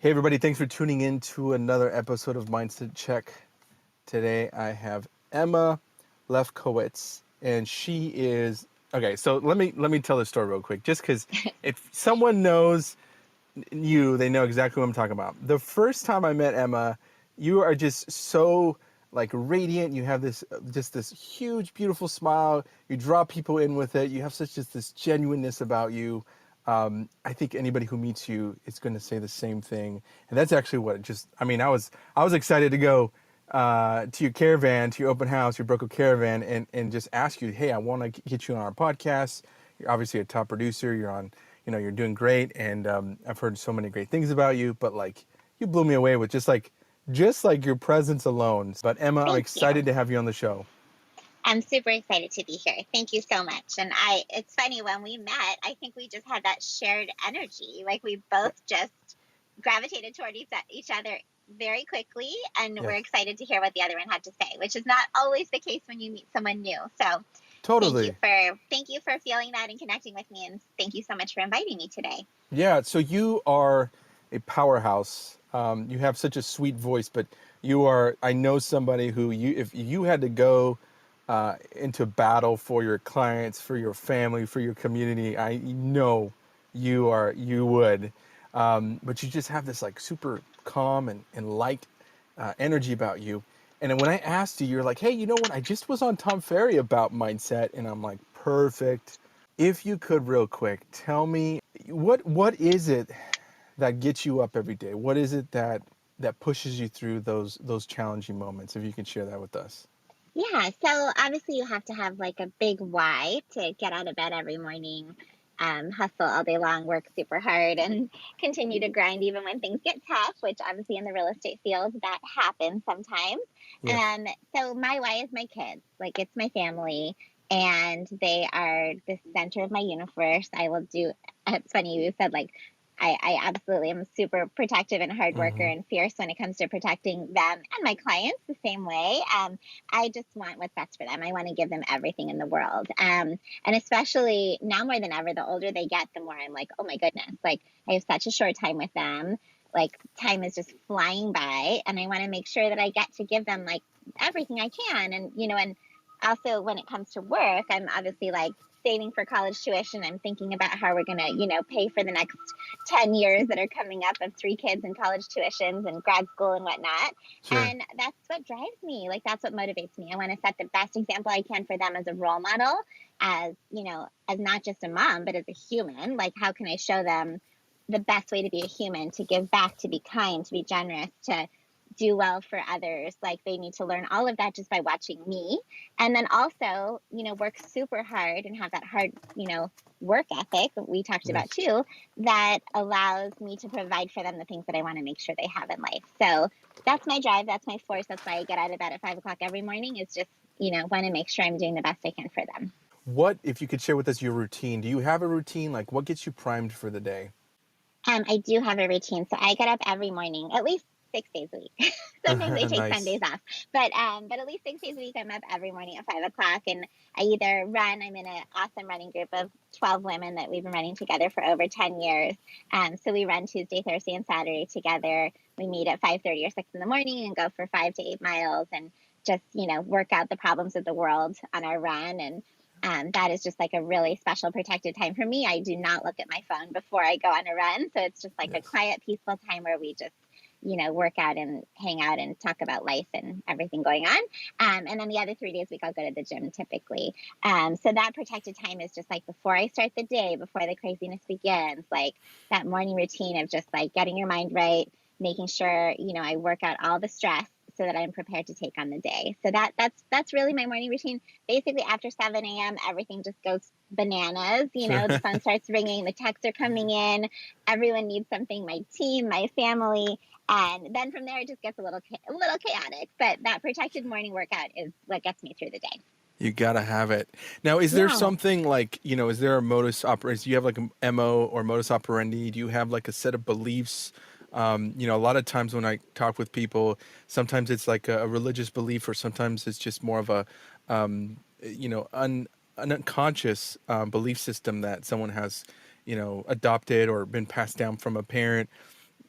Hey, everybody, thanks for tuning in to another episode of Mindset Check. Today I have Emma Lefkowitz, and she is okay. So let me tell the story real quick, just because if someone knows you, they know exactly what I'm talking about. The first time I met Emma, you are just so like radiant. You have this just this huge, beautiful smile. You draw people in with it. You have such just this genuineness about you. I think anybody who meets you is going to say the same thing, and that's actually what it just. I mean, I was excited to go to your caravan, to your open house, your Broco caravan, and just ask you, hey, I want to get you on our podcast. You're obviously a top producer. You're on, you're doing great, and I've heard so many great things about you. But like, you blew me away with just like your presence alone. But Emma, I'm Thank you. excited to have you on the show. I'm super excited to be here. Thank you so much. And it's funny when we met, I think we just had that shared energy. Like we both just gravitated toward each other very quickly. And we're Yes, excited to hear what the other one had to say, which is not always the case when you meet someone new. So totally. thank you for feeling that and connecting with me. And thank you so much for inviting me today. Yeah, so you are a powerhouse. You have such a sweet voice, but you are, I know somebody who if you had to go into battle for your clients, for your family, for your community, I know you would. But you just have this like super calm and light energy about you. And then when I asked you, you're like, hey, you know what? I just was on Tom Ferry about mindset. And I'm like, perfect. If you could real quick, tell me what is it that gets you up every day? What is it that pushes you through those challenging moments? If you can share that with us. Yeah, so obviously you have to have like a big why to get out of bed every morning, hustle all day long, work super hard, and continue to grind even when things get tough, which obviously in the real estate field that happens sometimes. Yes. So my why is my kids, like it's my family, and they are the center of my universe. I will do. It's funny you said like I absolutely am super protective and hard worker Hmm. and fierce when it comes to protecting them and my clients the same way. I just want what's best for them. I want to give them everything in the world. And especially now more than ever, the older they get, the more I'm like, oh my goodness, like I have such a short time with them. Like time is just flying by, and I want to make sure that I get to give them like everything I can. And also when it comes to work, I'm obviously like saving for college tuition. I'm thinking about how we're going to, pay for the next 10 years that are coming up of three kids and college tuitions and grad school and whatnot. Sure. And that's what drives me. Like, that's what motivates me. I want to set the best example I can for them as a role model, as not just a mom, but as a human. Like, how can I show them the best way to be a human, to give back, to be kind, to be generous, to do well for others? Like, they need to learn all of that just by watching me. And then also, work super hard and have that hard, work ethic that we talked about Yes. too, that allows me to provide for them the things that I want to make sure they have in life. So that's my drive. That's my force. That's why I get out of bed at 5 o'clock every morning, is just, want to make sure I'm doing the best I can for them. What if you could share with us your routine? Do you have a routine? Like, what gets you primed for the day? I do have a routine. So I get up every morning, at least 6 days a week. Sometimes I take Nice. Sundays off, but at least 6 days a week I'm up every morning at 5 o'clock, and I either run. I'm in an awesome running group of 12 women that we've been running together for over 10 years. So we run Tuesday, Thursday, and Saturday together. We meet at 5:30 or 6 in the morning and go for 5 to 8 miles and just work out the problems of the world on our run. And that is just like a really special protected time for me. I do not look at my phone before I go on a run. So it's just like a Yes. quiet, peaceful time where we just, work out and hang out and talk about life and everything going on. And then the other 3 days a week, I'll go to the gym typically. So that protected time is just like before I start the day, before the craziness begins, like that morning routine of just like getting your mind right, making sure, I work out all the stress so that I'm prepared to take on the day. So that's really my morning routine. Basically after 7 a.m., everything just goes bananas. Sure. The phone starts ringing, the texts are coming in, everyone needs something, my team, my family. And then from there, it just gets a little chaotic. But that protected morning workout is what gets me through the day. You gotta have it. Now, is there Yeah. something like, is there a modus operandi? Do you have like a MO or modus operandi? Do you have like a set of beliefs? A lot of times when I talk with people, sometimes it's like a religious belief, or sometimes it's just more of a, an unconscious belief system that someone has, adopted or been passed down from a parent.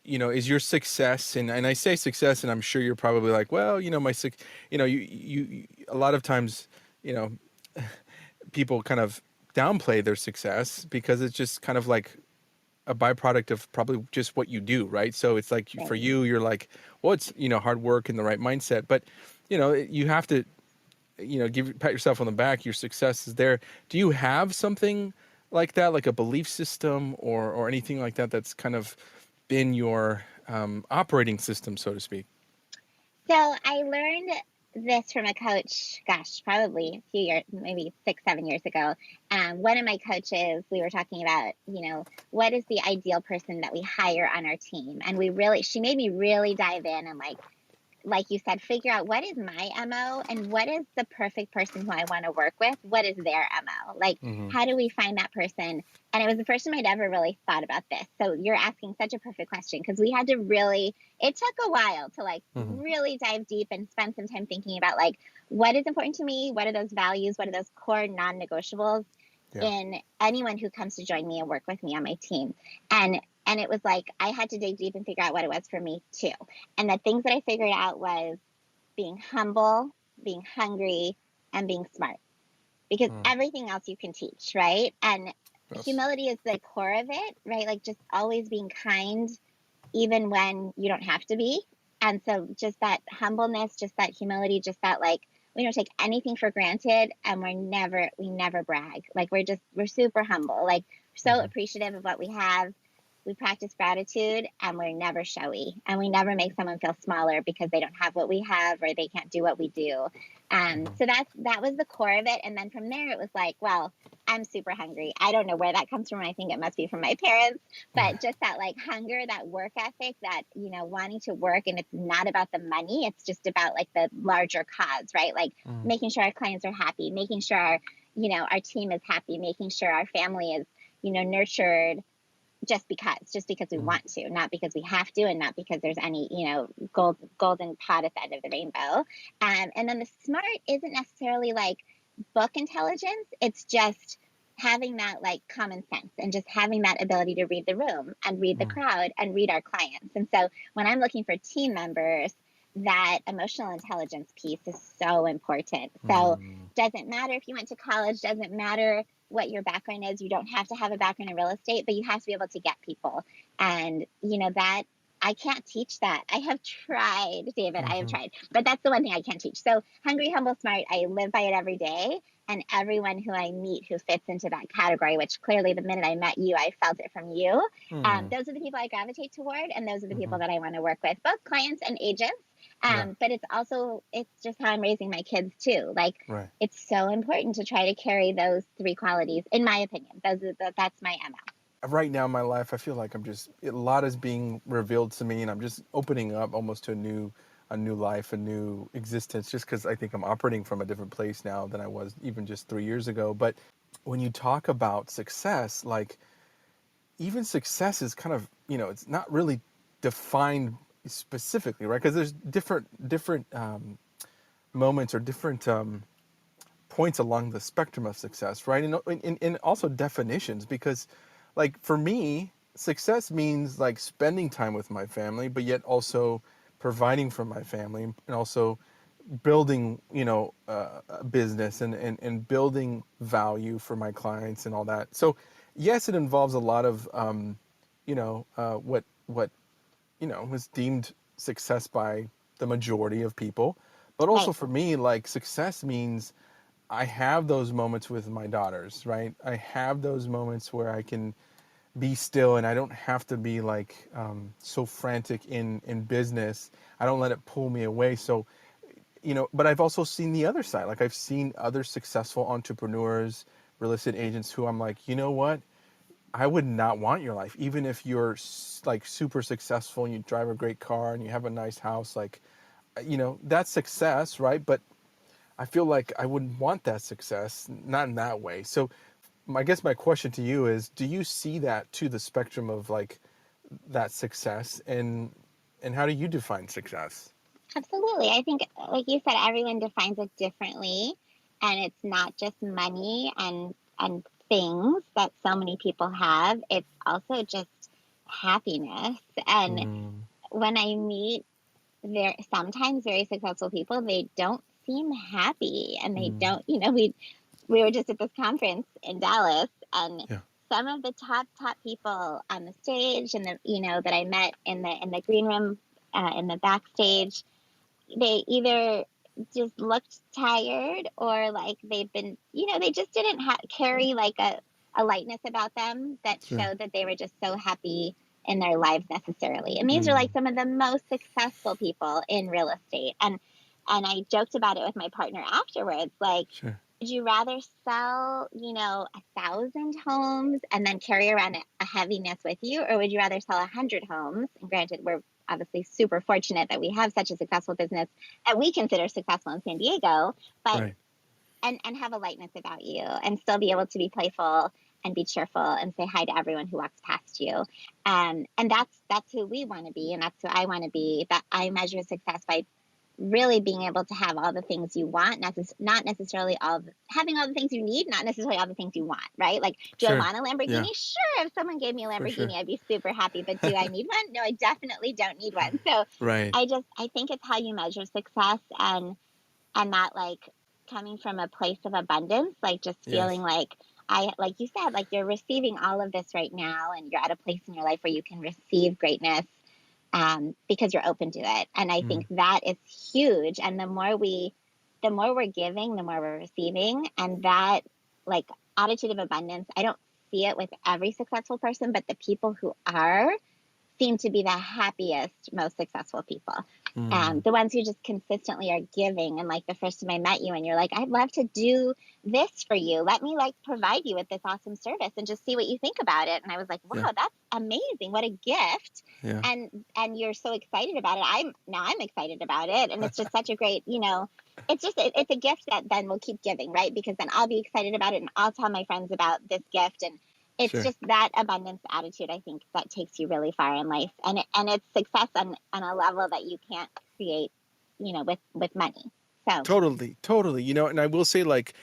is your success, and I say success, and I'm sure you're probably like, well, a lot of times, you know, people kind of downplay their success because it's just kind of like a byproduct of probably just what you do, right? So it's like for Right. you, you're like, well, it's hard work and the right mindset, but you have to pat yourself on the back. Your success is there. Do you have something like that, like a belief system or anything like that that's kind of been your operating system, so to speak? So I learned this from a coach, gosh, probably a few years, maybe 6, 7 years ago. One of my coaches, we were talking about, what is the ideal person that we hire on our team? And she made me really dive in and like you said, figure out what is my MO and what is the perfect person who I want to work with. What is their MO? Like, Mm-hmm. how do we find that person? And it was the first time I'd ever really thought about this. So you're asking such a perfect question because we had to really, it took a while to like Mm-hmm. really dive deep and spend some time thinking about like, what is important to me? What are those values? What are those core non negotiables Yeah. in anyone who comes to join me and work with me on my team? And it was like I had to dig deep and figure out what it was for me too. And the things that I figured out was being humble, being hungry, and being smart. Because Mm. everything else you can teach, right? And Yes. humility is the core of it, right? Like just always being kind, even when you don't have to be. And so just that humbleness, just that humility, just that like we don't take anything for granted and we never brag. Like we're super humble, like so Mm-hmm. appreciative of what we have. We practice gratitude and we're never showy and we never make someone feel smaller because they don't have what we have or they can't do what we do. Mm-hmm. So that was the core of it. And then from there it was like, well, I'm super hungry. I don't know where that comes from. I think it must be from my parents, but just that like hunger, that work ethic, that, wanting to work, and it's not about the money. It's just about like the larger cause, right? Like Mm-hmm. making sure our clients are happy, making sure our team is happy, making sure our family is, nurtured just because we want to, not because we have to, and not because there's any, golden pot at the end of the rainbow. And then the smart isn't necessarily like book intelligence. It's just having that like common sense and just having that ability to read the room and read the Mm-hmm. crowd and read our clients. And so when I'm looking for team members, that emotional intelligence piece is so important. So Mm-hmm. doesn't matter if you went to college, doesn't matter what your background is. You don't have to have a background in real estate, but you have to be able to get people. And, that I can't teach that. I have tried, David, I have Mm-hmm. tried, but that's the one thing I can't teach. So hungry, humble, smart, I live by it every day. And everyone who I meet who fits into that category, which clearly the minute I met you, I felt it from you. Mm-hmm. Those are the people I gravitate toward. And those are the Mm-hmm. people that I want to work with, both clients and agents. Yeah. But it's just how I'm raising my kids too. Like Right. it's so important to try to carry those three qualities, in my opinion. That's my MO. Right now in my life, I feel like a lot is being revealed to me, and I'm just opening up almost to a new life, a new existence, just because I think I'm operating from a different place now than I was even just 3 years ago. But when you talk about success, like even success is kind of, it's not really defined specifically, right? Because there's different moments or different points along the spectrum of success, right? And also definitions, because like for me, success means like spending time with my family, but yet also providing for my family and also building, a business and building value for my clients and all that. So yes, it involves a lot of, what was deemed success by the majority of people. But also Right. for me, like success means I have those moments with my daughters, right? I have those moments where I can be still and I don't have to be like so frantic in business. I don't let it pull me away. So, but I've also seen the other side. Like I've seen other successful entrepreneurs, real estate agents who I'm like, you know what? I would not want your life, even if you're like super successful and you drive a great car and you have a nice house. Like, that's success, right? But I feel like I wouldn't want that success, not in that way. So, I guess my question to you is: do you see that to the spectrum of like that success, and how do you define success? Absolutely. I think, like you said, everyone defines it differently, and it's not just money and things that so many people have. It's also just happiness. And Mm, when I meet sometimes very successful people, they don't seem happy, and they mm, don't, we were just at this conference in Dallas, and yeah, some of the top people on the stage, and the that I met in the green room, in the backstage, they either just looked tired, or like they've been, they just didn't carry like a lightness about them that sure. showed that they were just so happy in their lives necessarily. And these are Mm, like some of the most successful people in real estate. And I joked about it with my partner afterwards, like, sure. would you rather sell, 1,000 homes and then carry around a heaviness with you, or would you rather sell 100 homes? And granted, we're obviously super fortunate that we have such a successful business that we consider successful in San Diego, but Right. and have a lightness about you, and still be able to be playful and be cheerful and say hi to everyone who walks past you. And that's who we want to be, and that's who I want to be. That I measure success by really being able to have all the things you want, not necessarily having all the things you need, not necessarily all the things you want, right? Like, do I Sure. want a Yeah, Lamborghini? Sure, if someone gave me a for Lamborghini, sure. I'd be super happy. But do I need one? No, I definitely don't need one. So Right. I think it's how you measure success, and that, like, coming from a place of abundance, like just feeling Yes. like, like you said, like you're receiving all of this right now, and you're at a place in your life where you can receive greatness, because you're open to it. And I Mm, think that is huge. And the more we're giving, the more we're receiving. And that, like, attitude of abundance, I don't see it with every successful person, but the people who are seem to be the happiest, most successful people. mm, The ones who just consistently are giving. And like the first time I met you, and you're like, I'd love to do this for you. Let me like provide you with this awesome service and just see what you think about it. And I was like, yeah. wow, that's amazing. What a gift. Yeah. And you're so excited about it. I'm excited about it. And it's just such a great, it's a gift that then will keep giving, right? Because then I'll be excited about it, and I'll tell my friends about this gift. And it's Sure. just that abundance attitude, I think, that takes you really far in life, and it's success on a level that you can't create, with money. So Totally. Totally. And I will say, like,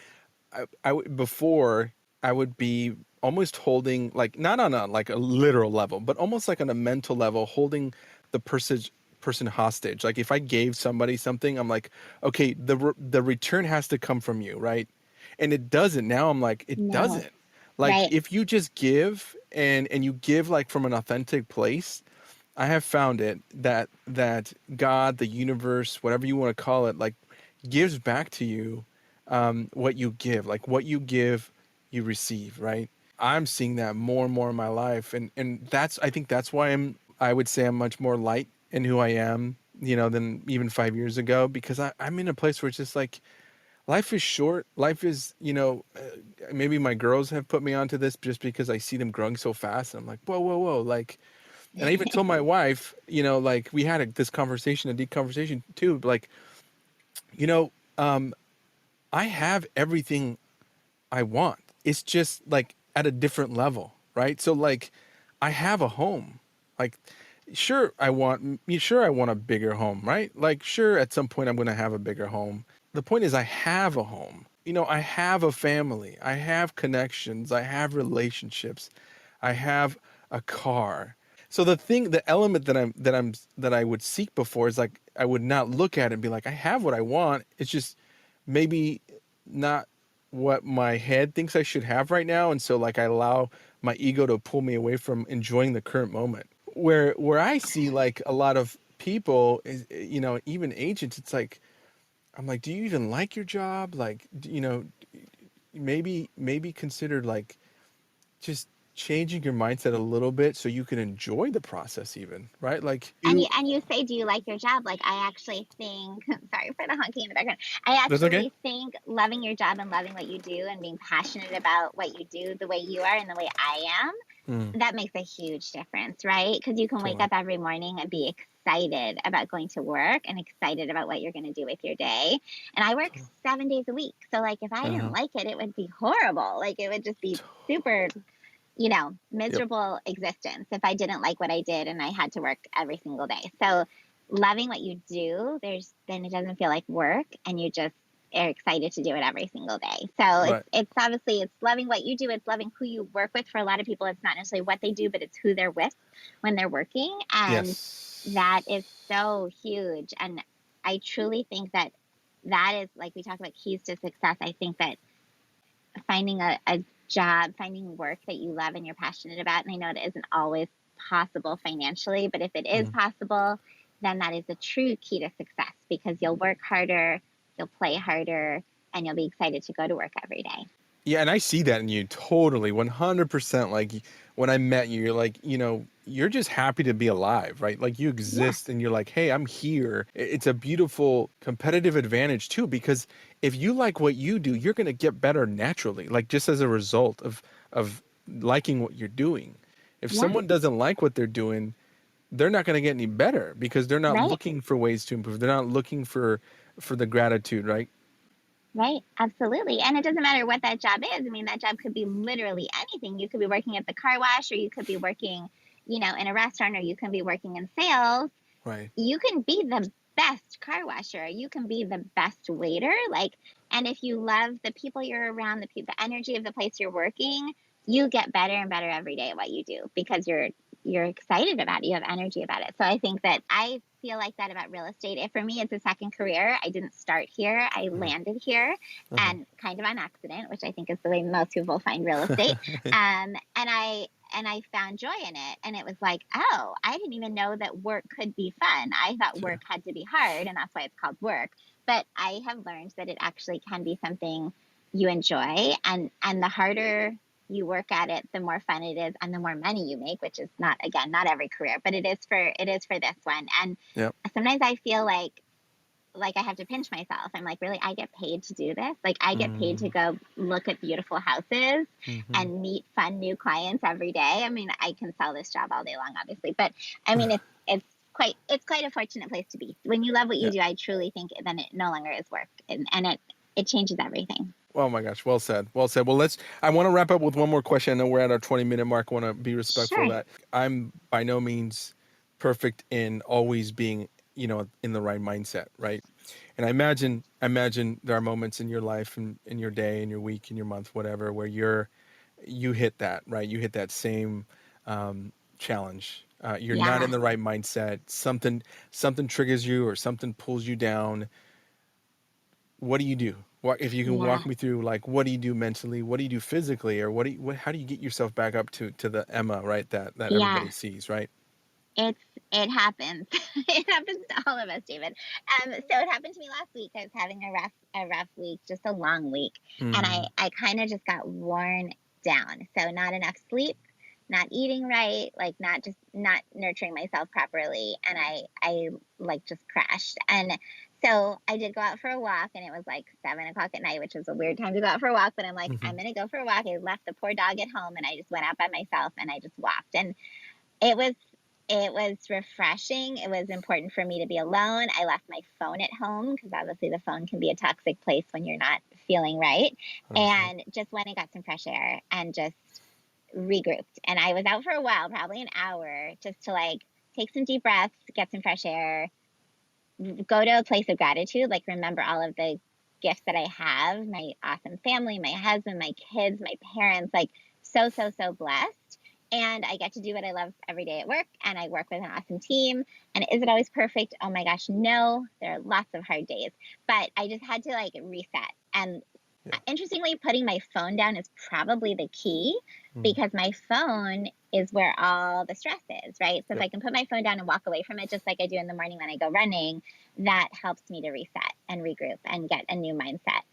before I would be almost holding, like, not on a like a literal level, but almost like on a mental level, holding the person hostage. Like, if I gave somebody something, I'm like, okay, the return has to come from you, right? And it doesn't. Now I'm like, it no, doesn't. Like, right? if you just give, and you give like from an authentic place, I have found it that God, the universe, whatever you want to call it, like, gives back to you, what you give. Like, what you give, you receive, right? I'm seeing that more and more in my life, and I think that's why I would say I'm much more light in who I am, than even 5 years ago, because I'm in a place where it's just like, life is short. Life is, maybe my girls have put me onto this just because I see them growing so fast. And I'm like, whoa, whoa, whoa, like. And I even told my wife, like, we had this conversation, a deep conversation too. Like, you know, I have everything I want. It's just like at a different level, right? So, like, I have a home. Like, sure I want a bigger home, right? Like, sure, at some point I'm going to have a bigger home. The point is, I have a home. I have a family. I have connections. I have relationships. I have a car. So the element that I would seek before is, like, I would not look at it and be like, I have what I want. It's just maybe not what my head thinks I should have right now. And so, like, I allow my ego to pull me away from enjoying the current moment. Where I see, like, a lot of people is, even agents, it's like, I'm like, do you even like your job? Like, maybe consider, like, just changing your mindset a little bit so you can enjoy the process even, right? Like, And you say, do you like your job? Like, I actually think, sorry for the honking in the background. I that's okay. actually think loving your job and loving what you do and being passionate about what you do the way you are and the way I Mm, am, that makes a huge difference, right? Because you can wake totally. up every morning and be excited about going to work and excited about what you're going to do with your day. And I work Totally. 7 days a week. So, like, if I didn't Uh-huh. like it, it would be horrible. Like, it would just be super, Yep. miserable existence if I didn't like what I did and I had to work every single day. So loving what you do, then it doesn't feel like work, and you just are excited to do it every single day. So Right. it's obviously it's loving what you do, it's loving who you work with. For a lot of people, it's not necessarily what they do, but it's who they're with when they're working. And that Yes. is so huge. And I truly think that that is, like we talk about keys to success. I think that finding a job, finding work that you love and you're passionate about, and I know it isn't always possible financially, but if it is Mhm. possible, then that is a true key to success because you'll work harder, you'll play harder, and you'll be excited to go to work every day. Yeah, and I see that in you totally, 100%. Like when I met you, you're like, you're just happy to be alive, right? Like you Yeah, exist and you're like, hey, I'm here. It's a beautiful competitive advantage too, because if you like what you do, you're going to get better naturally, like just as a result of liking what you're doing. If yeah, someone doesn't like what they're doing, they're not going to get any better because they're not right. looking for ways to improve. They're not looking for the gratitude, right? Right, absolutely. And it doesn't matter what that job is. I mean, that job could be literally anything. You could be working at the car wash, or you could be working, in a restaurant, or you can be working in sales. Right. You can be the best car washer. You can be the best waiter. Like, and if you love the people you're around, the energy of the place you're working, you get better and better every day at what you do because you're excited about it. You have energy about it. So I think that I feel like that about real estate. If for me it's a second career, I didn't start here. I Uh-huh. landed here Uh-huh. and kind of on accident, which I think is the way most people find real estate. And I found joy in it. And it was like, oh, I didn't even know that work could be fun. I thought Sure. work had to be hard, and that's why it's called work. But I have learned that it actually can be something you enjoy, and the harder you work at it, the more fun it is and the more money you make, which is not, again, not every career, but it is for this one. And Yep. sometimes I feel like I have to pinch myself. I'm like, really, I get paid to do this? Like I get paid to Mm-hmm. go look at beautiful houses Mm-hmm. and meet fun new clients every day. I mean, I can sell this job all day long, obviously, but I mean, it's quite a fortunate place to be. When you love what you Yeah. do, I truly think then it no longer is work, and it changes everything. Oh my gosh. Well said. Well said. Well, I want to wrap up with one more question. I know we're at our 20-minute mark. I want to be respectful of Sure. that. I'm by no means perfect in always being, in the right mindset, right? And I imagine there are moments in your life and in your day, in your week, in your month, whatever, where you hit that, right? You hit that same challenge. You're not Yeah. in the right mindset. Something triggers you or something pulls you down. What do you do? What if you can Yeah. walk me through, like, what do you do mentally? What do you do physically? Or how do you get yourself back up to the Emma, right? That everybody Yeah. sees, right? It's it happens. It happens to all of us, David. So it happened to me last week. I was having a rough week, just a long week, and I Mm, I kind of just got worn down. So not enough sleep, not eating right, like not nurturing myself properly, and I like just crashed. And so I did go out for a walk, and it was like 7 o'clock at night, which was a weird time to go out for a walk. But I'm like, hmm I'm gonna go for a walk. I left the poor dog at home, and I just went out by myself, and I just walked. And it was it was refreshing. It was important for me to be alone. I left my phone at home because obviously the phone can be a toxic place when you're not feeling right. 100%. And just went and got some fresh air and just regrouped. And I was out for a while, probably an hour, just to like take some deep breaths, get some fresh air, go to a place of gratitude, like remember all of the gifts that I have, my awesome family, my husband, my kids, my parents, like so, so, so blessed. And I get to do what I love every day at work, and I work with an awesome team. And is it always perfect? Oh my gosh, no. There are lots of hard days, but I just had to like reset. And Yeah. interestingly, putting my phone down is probably the key Mm, because my phone is where all the stress is, right? So if yep. I can put my phone down and walk away from it, just like I do in the morning when I go running, that helps me to reset and regroup and get a new mindset.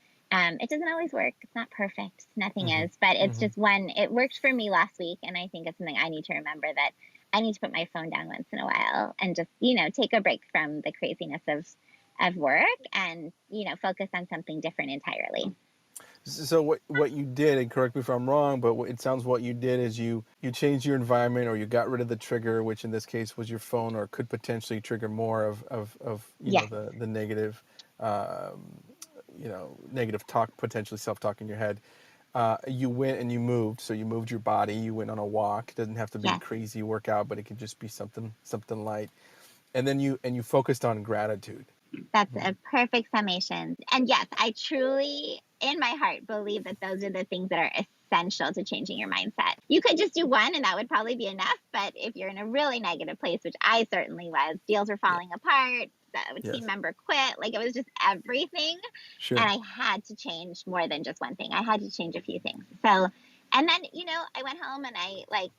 It doesn't always work. It's not perfect. Nothing hmm is, but it's hmm just one. It worked for me last week, and I think it's something I need to remember that I need to put my phone down once in a while and just take a break from the craziness of work and focus on something different entirely. So what you did, and correct me if I'm wrong, but it sounds what you did is you changed your environment, or you got rid of the trigger, which in this case was your phone, or could potentially trigger more of Yes, the negative, negative talk, potentially self-talk in your head. You went and you moved, so you moved your body. You went on a walk. It doesn't have to be a yes, crazy workout, but it could just be something light. And then you focused on gratitude. That's Mhm. a perfect summation. And yes, I truly, in my heart, believe that those are the things that are essential to changing your mindset. You could just do one and that would probably be enough. But if you're in a really negative place, which I certainly was, deals were Yeah. falling apart, the team Yes. member quit, like it was just everything. And Sure. I had to change more than just one thing. I had to change a few things. So, and then, I went home and I like,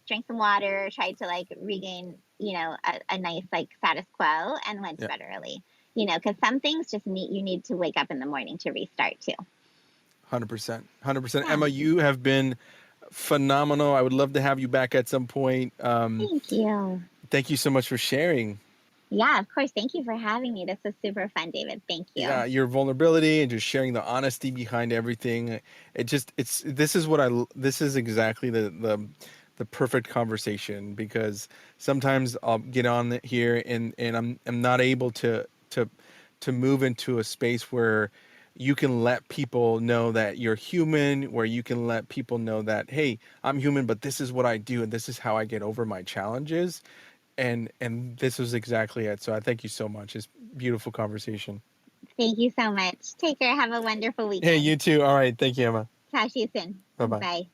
drank some water, tried to like regain, a nice like status quo and went to Yeah. bed early. Because some things just you need to wake up in the morning to restart too. 100%. 100%. Yeah. Emma, you have been phenomenal. I would love to have you back at some point. Thank you. Thank you so much for sharing. Yeah, of course. Thank you for having me. This was super fun, David. Thank you. Yeah, your vulnerability and just sharing the honesty behind everything. It's this is what this is exactly the perfect conversation, because sometimes I'll get on here and I'm not able to move into a space where you can let people know that you're human, where you can let people know that, hey, I'm human, but this is what I do and this is how I get over my challenges. And this was exactly it. So I thank you so much. It's beautiful conversation. Thank you so much. Take care. Have a wonderful Hey, weekend. you too. All right. Thank you, Emma. Talk to you soon. Bye bye. Bye.